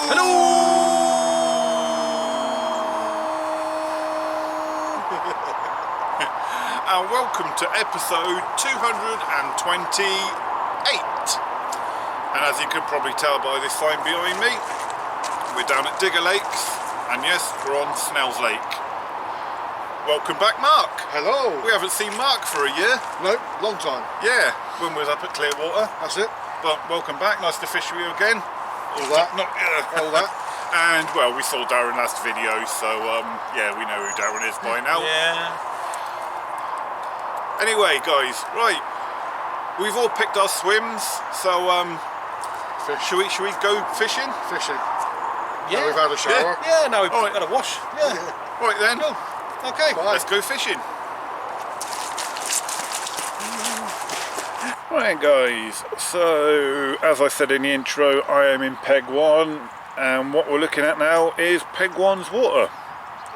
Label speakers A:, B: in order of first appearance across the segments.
A: Hello! And welcome to episode 228. And as you can probably tell by this sign behind me, we're down at Digger Lakes, and yes, we're on Snails Lake. Welcome back, Mark.
B: Hello.
A: We haven't seen Mark for a year.
B: No, long time.
A: Yeah, when we was up at Clearwater.
B: That's it.
A: But welcome back, nice to fish with you again.
B: All that. All that.
A: And well, we saw Darren last video, so yeah, we know who Darren is by now.
C: Yeah.
A: Anyway, guys, right, we've all picked our swims, so should we go fishing?
B: Fishing.
C: Yeah.
B: Now we've had a shower.
C: Yeah, now we've
A: Alright.
C: got a wash. Yeah.
A: Right then.
C: Go.
A: Okay,
B: Bye.
A: let's go fishing. Right guys, so as I said in the intro, I am in Peg 1, and what we're looking at now is Peg 1's water,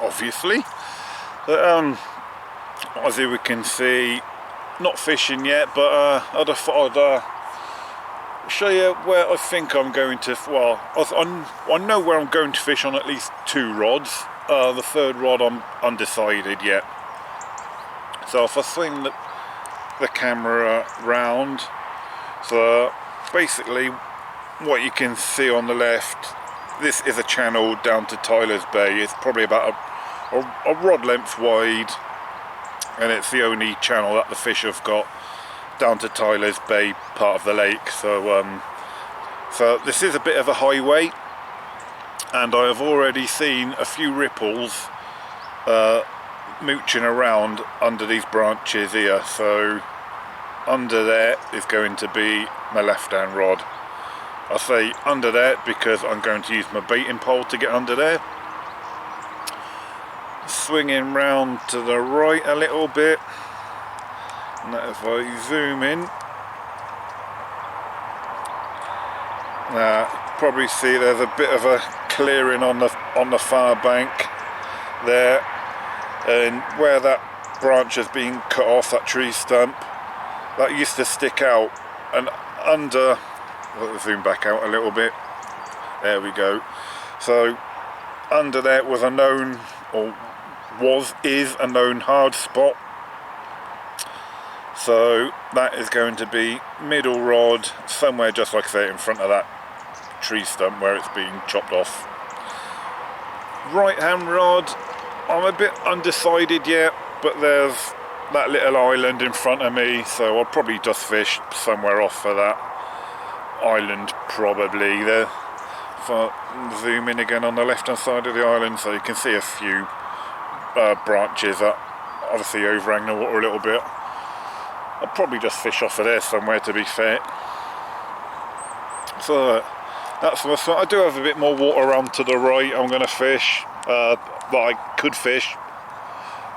A: obviously. But, as we can see, not fishing yet, but I just thought I'd show you where I think I'm going to, well, I know where I'm going to fish on at least 2 rods. The third rod I'm undecided yet. So if I swing the camera round, so basically what you can see on the left, this is a channel down to Tyler's Bay. It's probably about a rod length wide, and it's the only channel that the fish have got down to Tyler's Bay part of the lake. So so this is a bit of a highway, and I have already seen a few ripples mooching around under these branches here. So under there is going to be my left hand rod. I say under there because I'm going to use my baiting pole to get under there. Swinging round to the right a little bit, and if I zoom in, probably see there's a bit of a clearing on the far bank there, and where that branch has been cut off, that tree stump that used to stick out, and under, I'll zoom back out a little bit, there we go. So under there was a known, or is a known hard spot, so that is going to be middle rod somewhere just like I say in front of that tree stump where it's being chopped off. Right hand rod, I'm a bit undecided yet, but there's that little island in front of me, so I'll probably just fish somewhere off of that island probably there. If I zoom in again on the left hand side of the island, so you can see a few branches that obviously overhang the water a little bit. I'll probably just fish off of there somewhere, to be fair. So that's my spot. I do have a bit more water around to the right I'm going to fish, that I could fish,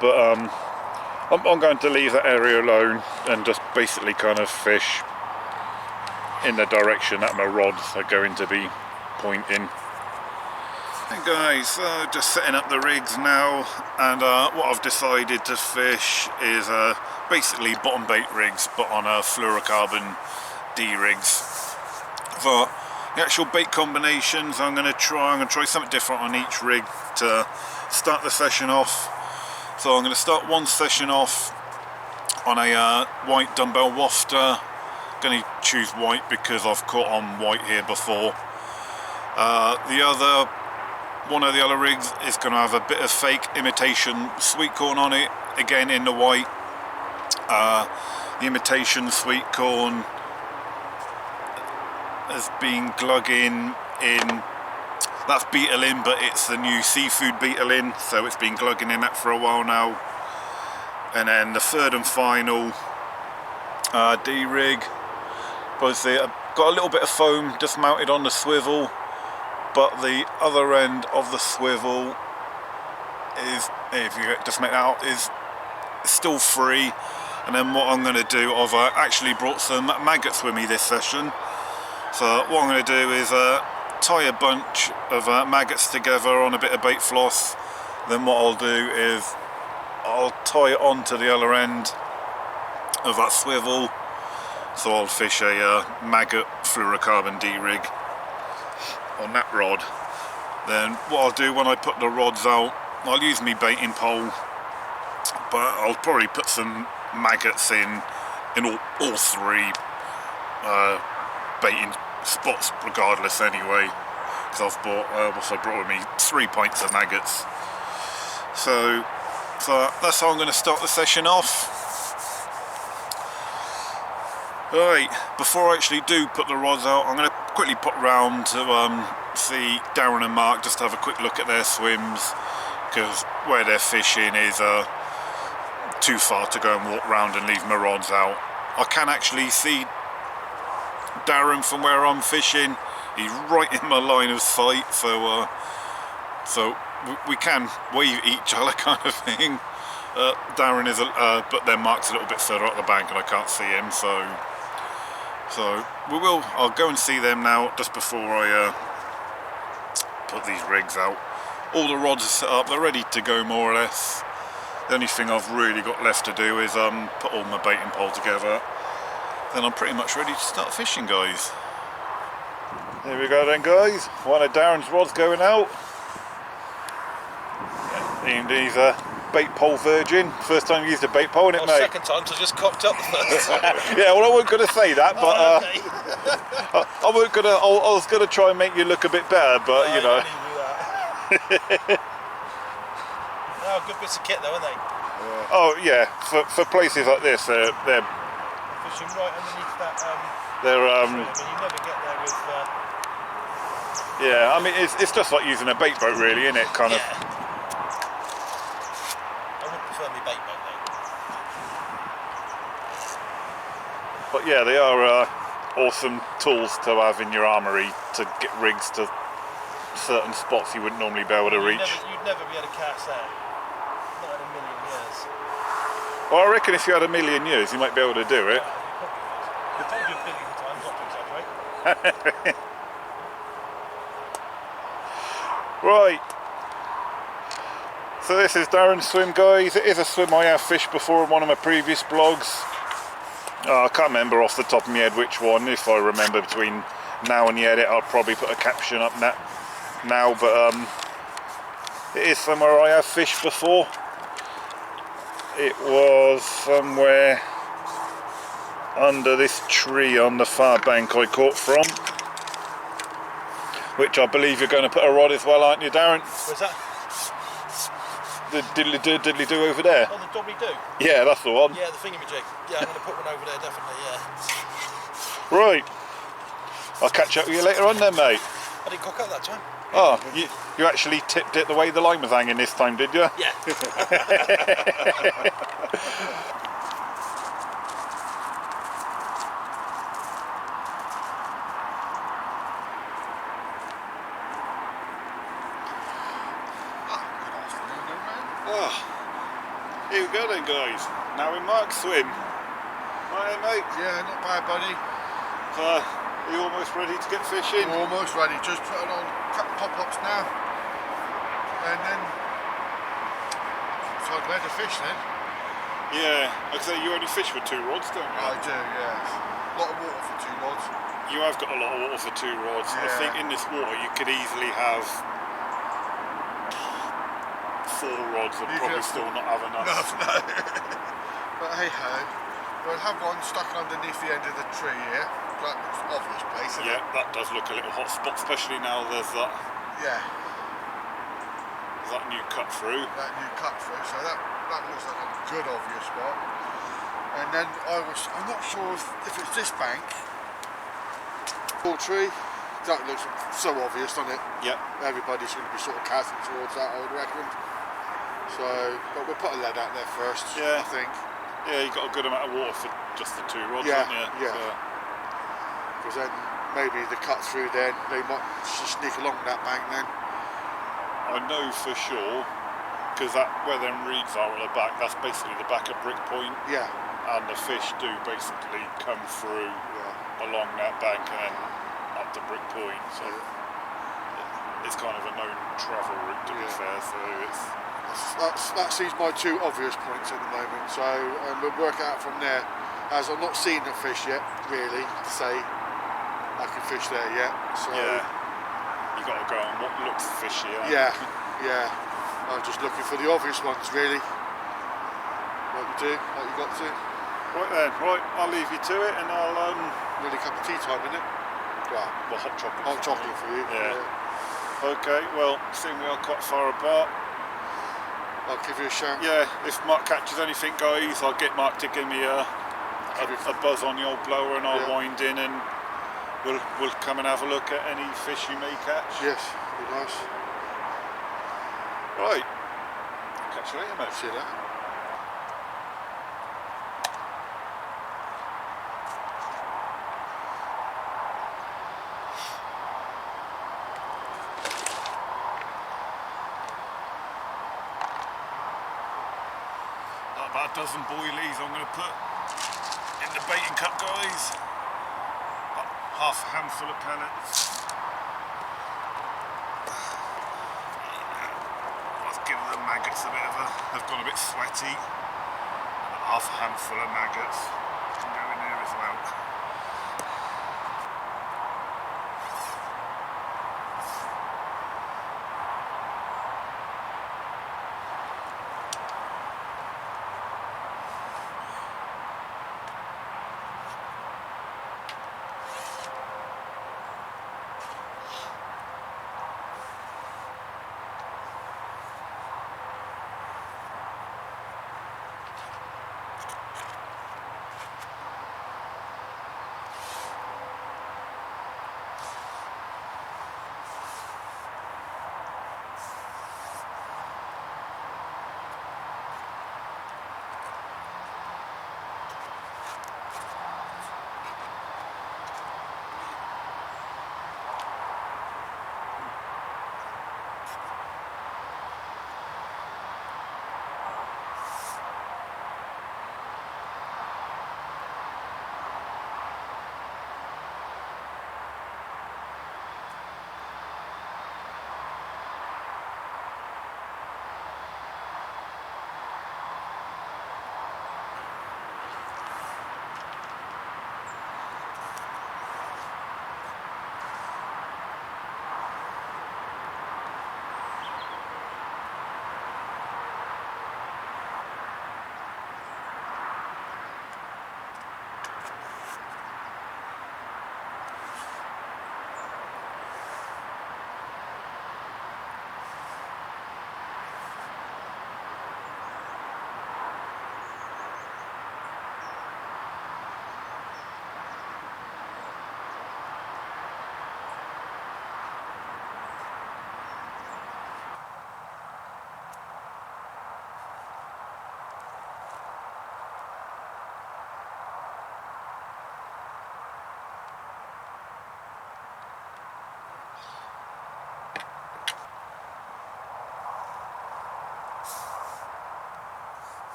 A: but I'm going to leave that area alone and just basically kind of fish in the direction that my rods are going to be pointing. Hey guys, so just setting up the rigs now, and what I've decided to fish is basically bottom bait rigs, but on fluorocarbon D rigs. For the actual bait combinations, I'm going to try something different on each rig to start the session off. So I'm going to start one session off on a white dumbbell wafter. I'm going to choose white because I've caught on white here before. One of the other rigs is going to have a bit of fake imitation sweet corn on it, again in the white. The imitation sweet corn has been glugging in, that's beetle in, but it's the new seafood beetle in, so it's been glugging in that for a while now. And then the third and final D rig, obviously I've got a little bit of foam just mounted on the swivel, but the other end of the swivel is, if you just make that out, is still free. And then what I'm going to do, I've actually brought some maggots with me this session. So what I'm going to do is tie a bunch of maggots together on a bit of bait floss. Then what I'll do is I'll tie it onto the other end of that swivel. So I'll fish a maggot fluorocarbon D rig on that rod. Then what I'll do when I put the rods out, I'll use my baiting pole, but I'll probably put some maggots in all three baiting spots regardless anyway, because I also brought with me 3 pints of maggots. So that's how I'm going to start the session off. Right, before I actually do put the rods out, I'm going to quickly pop round to see Darren and Mark, just to have a quick look at their swims, because where they're fishing is too far to go and walk round and leave my rods out. I can actually see Darren from where I'm fishing. He's right in my line of sight, so we can wave each other kind of thing. Darren is, but then Mark's a little bit further up the bank and I can't see him, so I'll go and see them now just before I put these rigs out. All the rods are set up, they're ready to go more or less. The only thing I've really got left to do is put all my baiting pole together. Then I'm pretty much ready to start fishing, guys. There we go then, guys. One of Darren's rods going out. And he's a bait pole virgin. First time you used a bait pole, isn't it, mate?
C: Second time, so I just cocked up the first time.
A: Yeah, well, I wasn't going to say that, but
C: okay.
A: I was going to try and make you look a bit better, but you know.
C: Oh, good bits of kit though, aren't they?
A: Yeah. Oh yeah, for places like this, they're
C: fishing right underneath that.
A: They're
C: I mean, you never get there with.
A: Yeah, I mean it's just like using a bait boat, really, isn't it? Kind of.
C: I would prefer my bait boat though.
A: But yeah, they are awesome tools to have in your armoury to get rigs to certain spots you wouldn't normally be able to reach.
C: You'd never be able to cast there. Not in a million years.
A: Well, I reckon if you had a million years, you might be able to do it.
C: You probably would. You've told you a billion times, not to exaggerate.
A: Right. So this is Darren's swim, guys. It is a swim I have fished before in one of my previous blogs. I can't remember off the top of my head which one. If I remember between now and the edit, I'll probably put a caption up now, but it is somewhere I have fished before. It was somewhere under this tree on the far bank I caught from, which I believe you're going to put a rod as well, aren't you, Darren?
C: Where's that?
A: The diddly do over there.
C: Oh, the dobbly-do?
A: Yeah, that's the one.
C: Yeah, the thingamajig. Yeah, I'm going to put one over there, definitely, yeah.
A: Right. I'll catch up with you later on then, mate.
C: I didn't cock up that time.
A: Oh, you actually tipped it the way the line was hanging this time, did you?
C: Yeah.
A: Oh, here we go then, guys. Now in Mark's swim. Right, mate?
B: Yeah, not bad, buddy.
A: Are you almost ready to get fishing?
B: We're almost ready. Just putting on a couple pop-ups now. And then decide where to fish then.
A: Yeah, I'd say you only fish with 2 rods, don't you?
B: I do, yes. A lot of water for 2 rods.
A: You have got a lot of water for 2 rods.
B: Yeah.
A: I think in this water you could easily have 4 rods and probably still not have enough.
B: No. But hey ho. We'll have one stuck underneath the end of the tree here. That looks an obvious place, isn't it?
A: Yeah, that does look a little hot spot, especially now there's that.
B: Yeah.
A: That new cut through.
B: That new cut through, so that looks like a good obvious spot. And then I'm not sure if it's this bank. Full tree. That looks so obvious, doesn't it?
A: Yep.
B: Everybody's going to be sort of casting towards that, I would reckon. So, but we'll put a lead out there first,
A: Yeah.
B: I think.
A: Yeah, you got a good amount of water for just the 2 rods,
B: Yeah,
A: haven't you?
B: yeah. Because then maybe the cut through then, they might just sneak along that bank then.
A: I know for sure, because that where them reeds are at the back, that's basically the back of Brick Point,
B: Yeah.
A: and the fish do basically come through along that bank and then up to Brick Point, so it's kind of a known travel route to be fair, so it's...
B: That seems my 2 obvious points at the moment, so we'll work out from there. As I've not seen the fish yet, really, to say I can fish there yet. So
A: yeah, you got to to go on what looks fishy.
B: Yeah, yeah. I'm just looking for the obvious ones, really. Like you do, like you got to.
A: Right then, right, I'll leave you to it, and I'll
B: Nearly cup of tea time, isn't it? Well,
A: hot chocolate.
B: hot chocolate for you.
A: Yeah. Okay, well, seeing we are quite far apart,
B: I'll give you a shout.
A: yeah, if Mark catches anything, guys, I'll get Mark to give me a buzz on the old blower, and I'll wind in, and we'll come and have a look at any fish you may catch.
B: Yes, be nice.
A: Right, catch you later, mate.
B: See you later.
A: About a dozen boilies I'm going to put in the baiting cup, guys. Half a handful of pellets. Let's give the maggots a bit of a... They've gone a bit sweaty. Half a handful of maggots can go in there as well.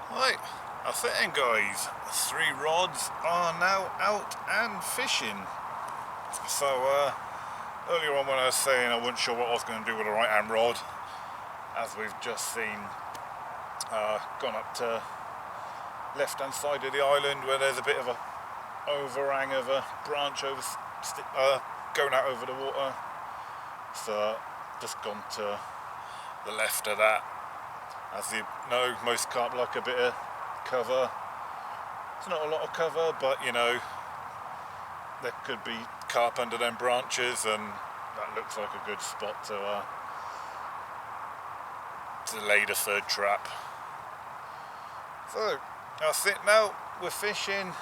A: Right, that's it then, guys. 3 rods are now out and fishing. So earlier on when I was saying I wasn't sure what I was going to do with a right hand rod, as we've just seen, gone up to left hand side of the island where there's a bit of a overhang of a branch over going out over the water. So just gone to the left of that. As you know, most carp like a bit of cover. It's not a lot of cover, but you know, there could be carp under them branches, and that looks like a good spot to lay the 3rd trap. So that's it now. We're fishing.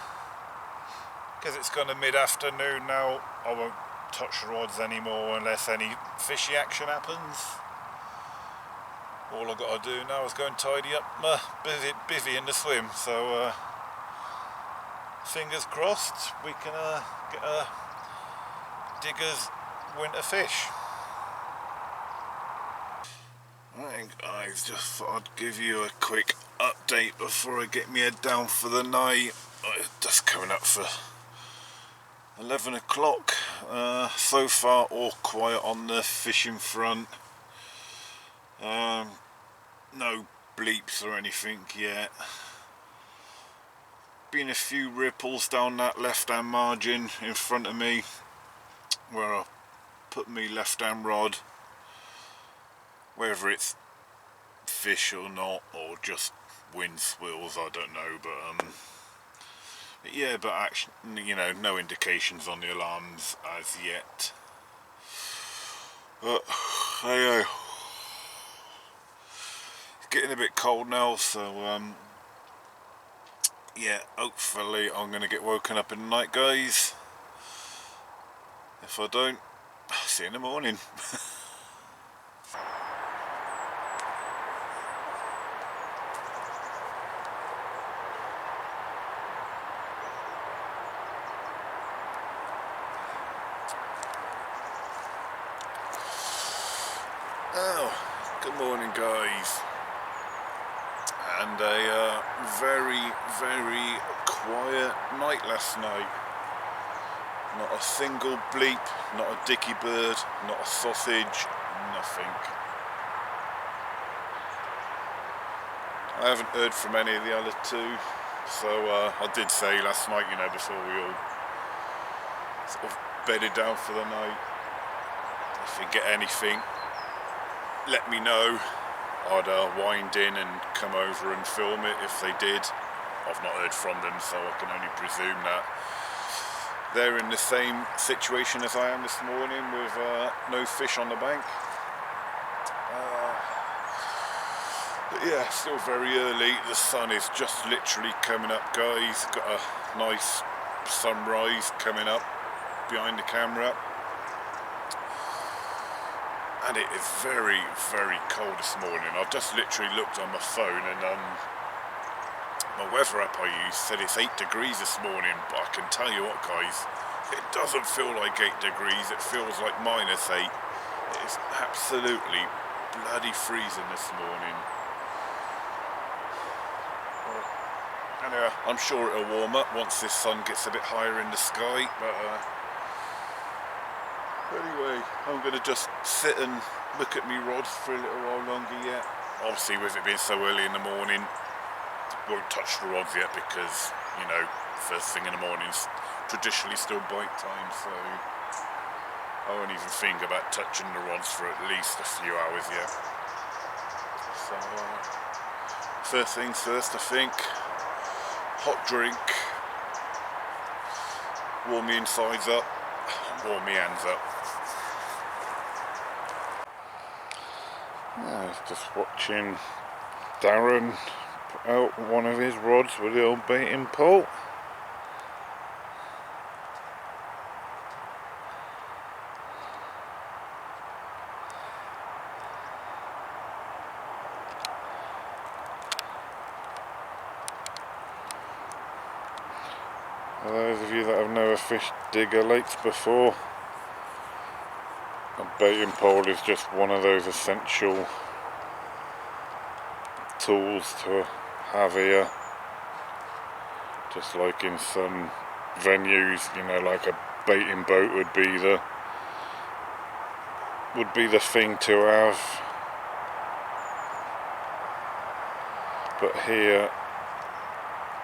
A: Because it's gone to mid-afternoon now, I won't touch rods anymore unless any fishy action happens. All I've got to do now is go and tidy up my bivvy in the swim. So fingers crossed we can get a digger's winter fish. Right guys, just thought I'd give you a quick update before I get my head down for the night. Just coming up for 11 o'clock. So far all quiet on the fishing front. No bleeps or anything yet. Been a few ripples down that left hand margin in front of me where I put me left hand rod. Whether it's fish or not, or just wind swirls, I don't know, but yeah, but actually, you know, no indications on the alarms as yet. But hey, it's getting a bit cold now, so yeah, hopefully I'm going to get woken up in the night, guys. If I don't, I'll see you in the morning. Oh, good morning guys, and a very quiet night last night. Not a single bleep, not a dicky bird, not a sausage, nothing. I haven't heard from any of the other two, so I did say last night, you know, before we all sort of bedded down for the night, if you get anything, let me know. I'd wind in and come over and film it if they did. I've not heard from them, so I can only presume that they're in the same situation as I am this morning, with no fish on the bank. But yeah, still very early. The sun is just literally coming up, guys. Got a nice sunrise coming up behind the camera. And it is very cold this morning. I've just literally looked on my phone, and my weather app I use said it's 8 degrees this morning, but I can tell you what guys, it doesn't feel like 8 degrees, it feels like -8. It is absolutely bloody freezing this morning. Anyway, I'm sure it'll warm up once this sun gets a bit higher in the sky, but anyway, I'm going to just sit and look at me rods for a little while longer yet. Obviously with it being so early in the morning, won't touch the rods yet because, you know, first thing in the morning's traditionally still bite time, so I won't even think about touching the rods for at least a few hours yet. So first things first, I think, hot drink, warm me insides up, warm me hands up. I was just watching Darren put out one of his rods with the old baiting pole. For those of you that have never fished digger lakes before, a baiting pole is just one of those essential tools to have here. Just like in some venues, you know, like a baiting boat would be the thing to have. But here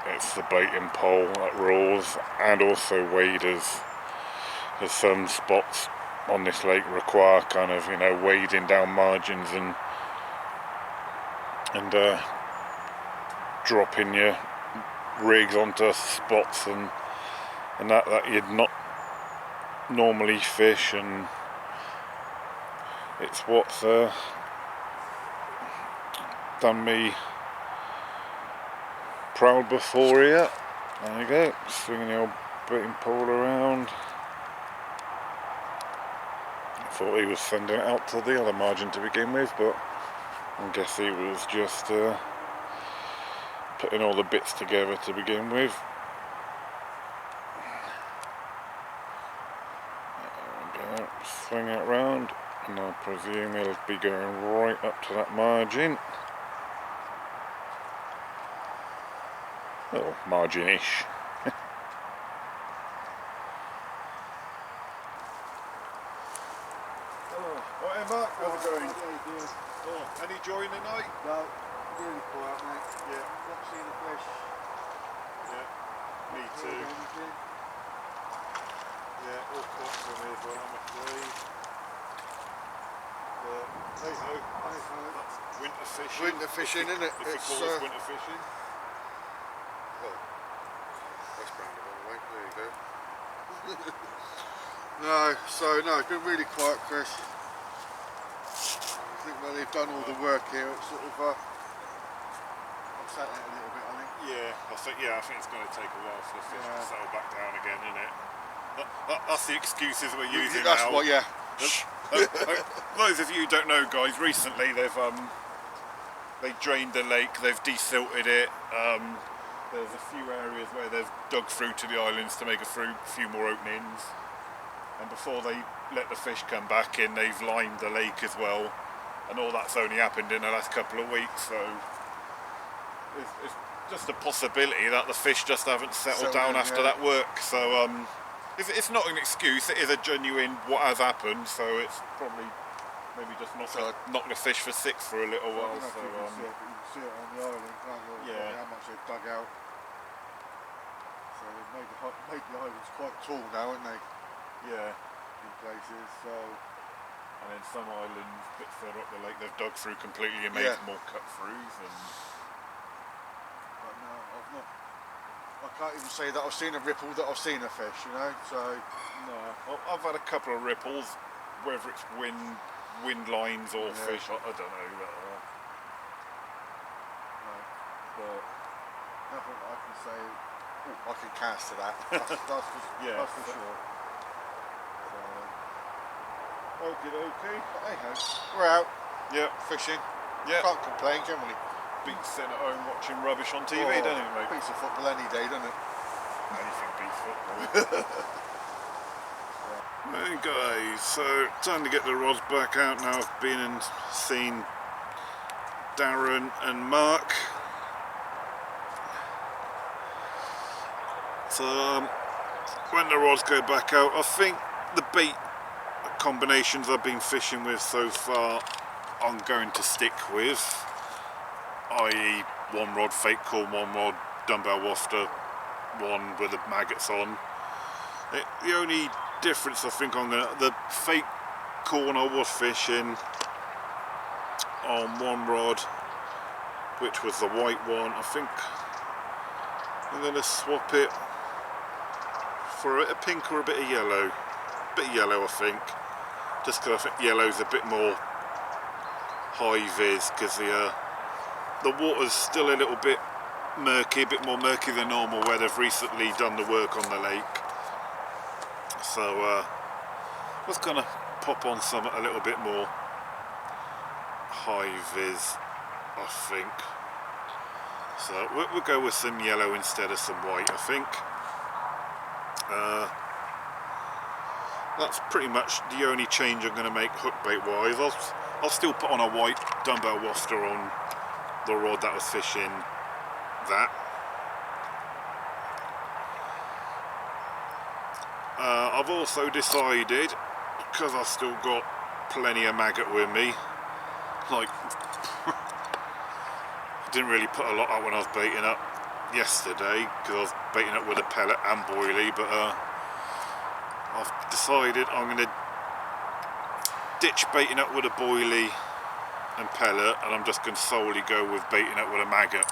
A: it's the baiting pole that rules, and also waders. There's some spots on this lake require kind of, you know, wading down margins and dropping your rigs onto spots and that you'd not normally fish, and it's what's done me proud before here. There you go, swinging the old baiting pole around. Thought he was sending it out to the other margin to begin with, but I guess he was just putting all the bits together to begin with. swing it round, and I presume it'll be going right up to that margin. Well, margin-ish. Right, Mark, how we going? Oh, any joy in the night?
B: No, really quiet, mate. Yeah. Not seeing a fish.
A: Yeah, me too. Yeah, all caught for me as well, I'm afraid. But hey ho, that's winter fishing.
B: Winter fishing, isn't it?
A: If you call it winter fishing.
B: Oh, that's round the wrong way. There you go. No, it's been really quiet, Chris. I think when they've done all the work here, it's sort of upset it a little bit, I think.
A: Yeah, I think it's going to take a while for the fish to settle back down again, isn't it? That's the excuses we're using
B: That's
A: now.
B: what, yeah.
A: Those of you who don't know, guys, recently they drained the lake, they've desilted it. There's a few areas where they've dug through to the islands to make a few more openings. And before they let the fish come back in, they've lined the lake as well. And all that's only happened in the last couple of weeks, so it's just a possibility that the fish just haven't settled down after that work. So it's not an excuse, it is a genuine what has happened, so it's probably maybe just knock the fish for six for a little while.
B: So, you can see it on the island, can't you?
A: Yeah.
B: How much they've dug out. So they've made the islands quite tall now, haven't they?
A: Yeah.
B: In places, so...
A: And then some islands, a bit further up the lake, they've dug through completely and made more cut-throughs.
B: But no, I can't even say that I've seen a ripple that I've seen a fish, you know, so...
A: No, I've had a couple of ripples, whether it's wind lines or fish, I don't know.
B: But nothing I can say, I can cast to that, that's for sure.
A: Okay.
B: Hey ho, we're out.
A: Yeah.
B: Fishing.
A: Yeah.
B: Can't complain, can we?
A: Beats sitting at home watching rubbish on TV, doesn't it, mate?
B: Beats the football any day, doesn't it?
A: Anything beats football. Hey guys, so time to get the rods back out now. I've been and seen Darren and Mark. So when the rods go back out, I think the bait combinations I've been fishing with so far I'm going to stick with, i.e. one rod fake corn, one rod dumbbell wafter, one with the maggots on. The only difference I think the fake corn I was fishing on one rod, which was the white one. I think I'm going to swap it for a pink or a bit of yellow. A bit of yellow I think. Just because I think yellow's a bit more high vis, because the water's still a little bit murky, a bit more murky than normal where they've recently done the work on the lake. So I was going to pop on something a little bit more high vis, I think. So we'll go with some yellow instead of some white, I think. That's pretty much the only change I'm going to make hook bait wise. I'll still put on a white dumbbell wafter on the rod that was fishing that. I've also decided, because I've still got plenty of maggot with me, like I didn't really put a lot out when I was baiting up yesterday, because I was baiting up with a pellet and boilie, but I've decided I'm going to ditch baiting up with a boilie and pellet, and I'm just going to solely go with baiting up with a maggot,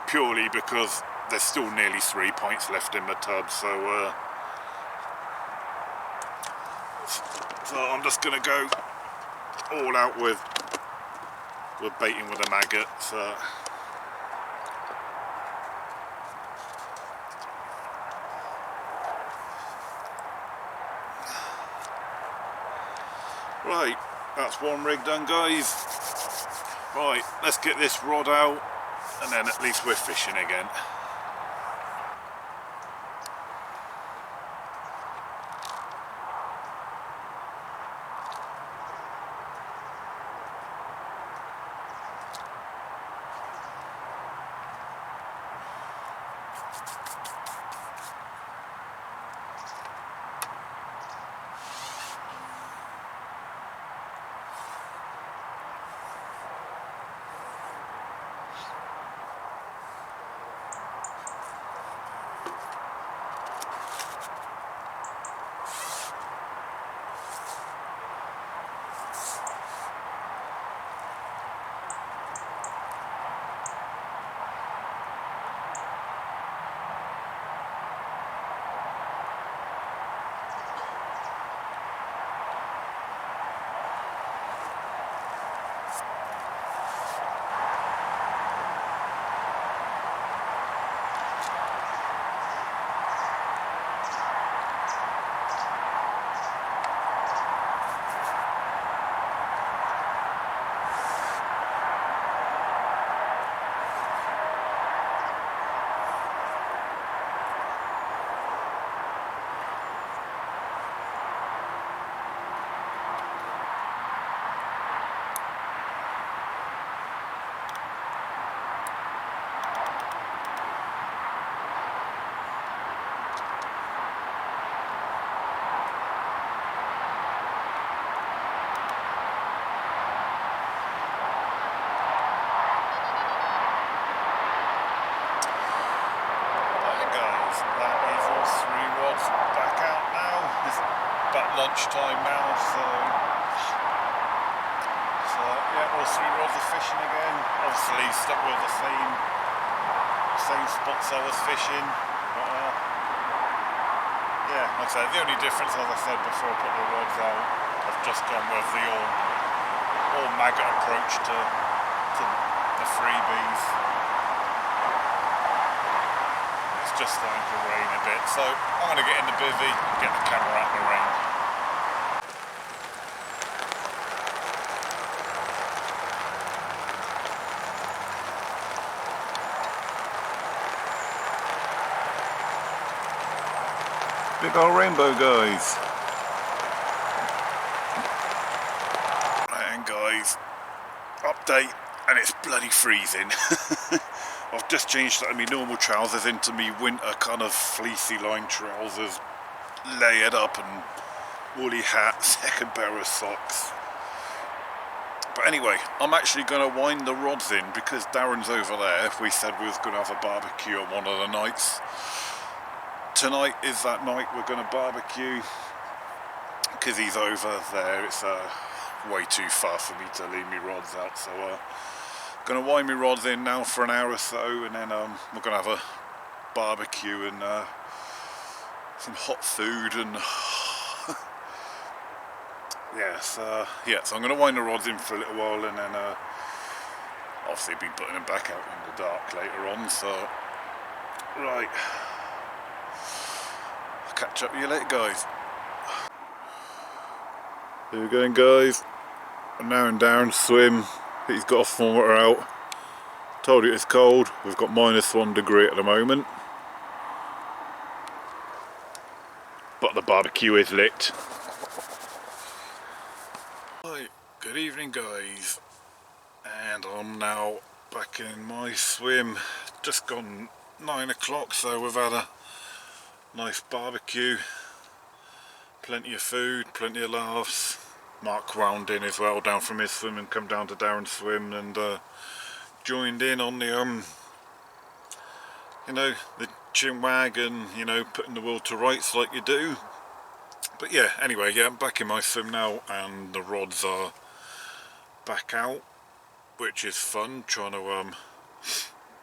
A: purely because there's still nearly 3 pints left in my tub, so I'm just going to go all out with baiting with a maggot. So right, that's one rig done, guys. Right, let's get this rod out, and then at least we're fishing again. about lunchtime now, so yeah, all 3 rods of fishing again. Obviously stuck with the same spots I was fishing. Yeah, like I said, the only difference, as I said before I put the rods out, I've just gone with the all maggot approach to the freebies. It's just starting to rain a bit, so I'm going to get in the bivvy and get the camera out of the rain. Big old rainbow, guys. And guys, update, and it's bloody freezing. I've just changed out of my normal trousers into my winter kind of fleecy line trousers, layered up, and woolly hat, second pair of socks. But anyway, I'm actually going to wind the rods in because Darren's over there. We said we was going to have a barbecue on one of the nights. Tonight is that night we're going to barbecue because he's over there. It's way too far for me to leave my rods out, so going to wind my rods in now for an hour or so, and then we're going to have a barbecue and some hot food and so I'm going to wind the rods in for a little while, and then obviously be putting them back out in the dark later on. So right, catch up with you later, guys. Here we go, guys. I'm now in Darren's swim. He's got a thermometer out. Told you it's cold. We've got -1 degree at the moment, but the barbecue is lit. Right, good evening, guys. And I'm now back in my swim. Just gone 9 o'clock, so we've had a nice barbecue, plenty of food, plenty of laughs. Mark wound in as well down from his swim and come down to Darren's swim and joined in on the the chin wag and putting the world to rights like you do. But yeah, anyway, yeah, I'm back in my swim now and the rods are back out, which is fun, trying to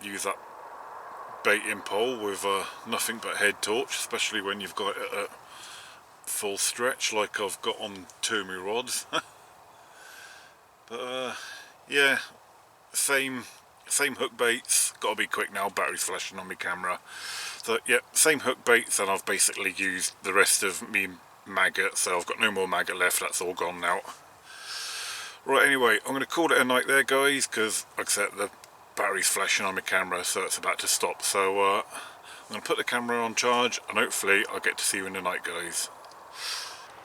A: use that baiting pole with nothing but head torch, especially when you've got it at full stretch like I've got on 2 of my rods. But yeah, same hook baits. Gotta be quick now, battery's flashing on my camera. So yeah, same hook baits, and I've basically used the rest of me maggot, so I've got no more maggot left, that's all gone now. Right, anyway, I'm going to call it a night there, guys, because like I said, the battery's flashing on my camera, so it's about to stop. So I'm going to put the camera on charge, and hopefully I'll get to see you in the night, guys.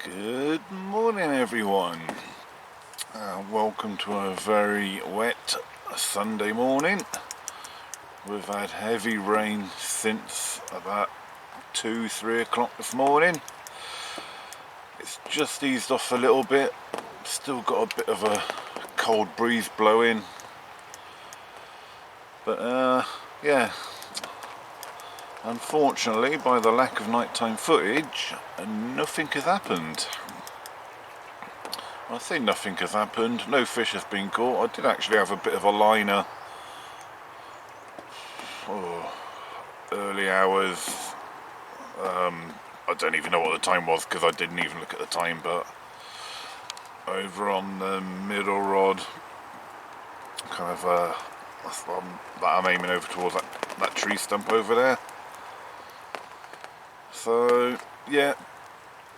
A: Good morning, everyone. Welcome to a very wet Sunday morning. We've had heavy rain since about 2-3 o'clock this morning. It's just eased off a little bit. Still got a bit of a cold breeze blowing, but yeah, unfortunately, by the lack of nighttime footage, nothing has happened. I say nothing has happened, no fish has been caught. I did actually have a bit of a liner early hours. I don't even know what the time was because I didn't even look at the time, but over on the middle rod, kind of that I'm aiming over towards that tree stump over there. So yeah,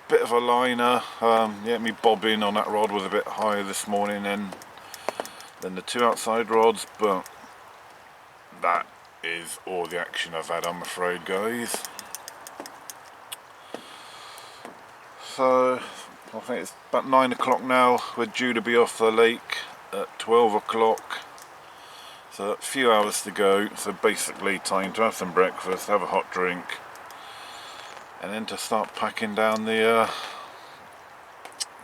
A: bit of a liner. Yeah, me bobbing on that rod was a bit higher this morning than the 2 outside rods, but that is all the action I've had, I'm afraid, guys. So I think it's about 9 o'clock now. We're due to be off the lake at 12 o'clock. So a few hours to go. So basically time to have some breakfast, have a hot drink, and then to start packing down the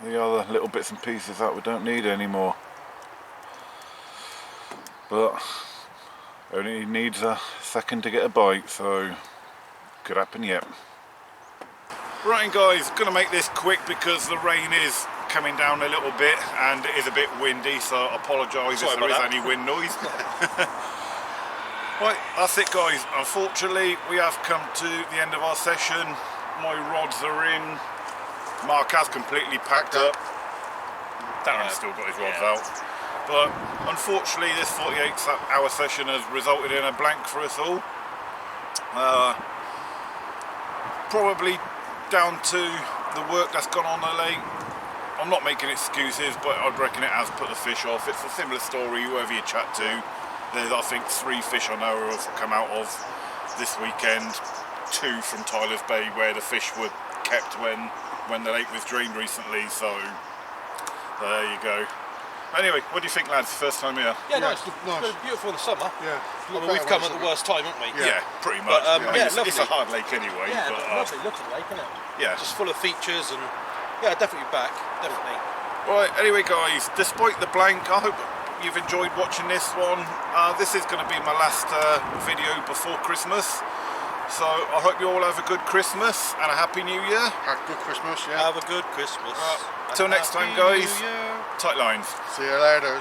A: other little bits and pieces that we don't need anymore. But only needs a second to get a bite, so could happen yet. Right guys, gonna make this quick because the rain is coming down a little bit and it is a bit windy, so I apologise if there is any wind noise. Right, that's it guys. Unfortunately, we have come to the end of our session. My rods are in. Mark has completely packed up. Darren's still got his rods out. But unfortunately, this 48-hour session has resulted in a blank for us all. Probably down to the work that's gone on the lake. I'm not making excuses, but I'd reckon it has put the fish off. It's a similar story, whoever you chat to. There's, I think, 3 fish I know have come out of this weekend. 2 from Tyler's Bay, where the fish were kept when the lake was drained recently. So there you go. Anyway, what do you think, lads? First time here?
C: Yeah, nice. It's beautiful in the summer.
B: Yeah.
C: I mean, we've come at the worst time, haven't we?
A: Yeah, pretty much.
C: But,
A: it's a hard lake anyway.
C: Yeah,
A: but,
C: lovely looking lake, isn't it?
A: Yeah.
C: Just full of features and yeah, definitely back, definitely.
A: Right, anyway guys, despite the blank, I hope you've enjoyed watching this one. This is going to be my last video before Christmas. So I hope you all have a good Christmas and a Happy New Year.
B: Have a good Christmas, yeah.
C: Have a good Christmas.
A: Till next time guys, tight lines.
B: See you later.